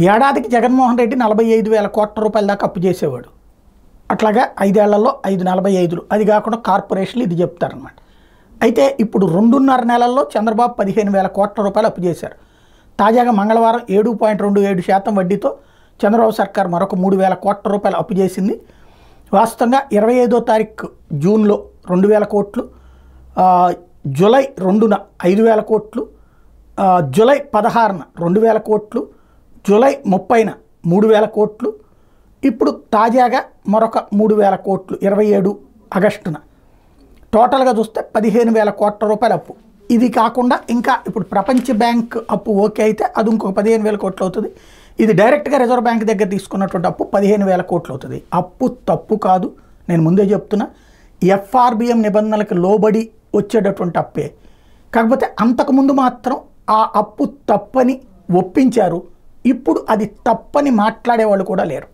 ఏడాదికి జగన్మోహన్ రెడ్డి 45,000 కోట్ల రూపాయల దాకా అప్పు చేసేవాడు. అట్లాగా 5 ఏళ్లలో 545, అది కాకుండా కార్పొరేషన్లు ఇది చెప్తారనమాట. అయితే ఇప్పుడు 2.5 నెలల్లో చంద్రబాబు 15,000 కోట్ల రూపాయలు అప్పు చేశారు. తాజాగా మంగళవారం 7.27% వడ్డీతో చంద్రబాబు సర్కార్ మరొక 3,000 కోట్ల రూపాయలు అప్పు చేసింది. వాస్తవంగా 25వ తారీఖు జూన్లో 2,000 కోట్లు, జూలై 2న 5,000 కోట్లు, జూలై 16న 2,000 కోట్లు, జూలై 30న 3,000 కోట్లు, ఇప్పుడు తాజాగా మరొక 3,000 కోట్లు 27 ఆగస్టున. టోటల్గా చూస్తే 15,000 కోట్ల రూపాయల అప్పు. ఇది కాకుండా ఇంకా ఇప్పుడు ప్రపంచ బ్యాంక్ అప్పు ఓకే అయితే అది ఇంకొక 15,000 కోట్లు అవుతుంది. ఇది డైరెక్ట్గా రిజర్వ్ బ్యాంక్ దగ్గర తీసుకున్నటువంటి అప్పు 15,000 కోట్లు అవుతుంది. అప్పు తప్పు కాదు, నేను ముందే చెప్తున్నా. ఎఫ్ఆర్బిఎం నిబంధనలకు లోబడి వచ్చేటటువంటి అప్పే. కాకపోతే అంతకుముందు మాత్రం ఆ అప్పు తప్పని ఒప్పించారు. ఇప్పుడు అది తప్పని మాట్లాడేవాళ్ళు కూడా లేరు.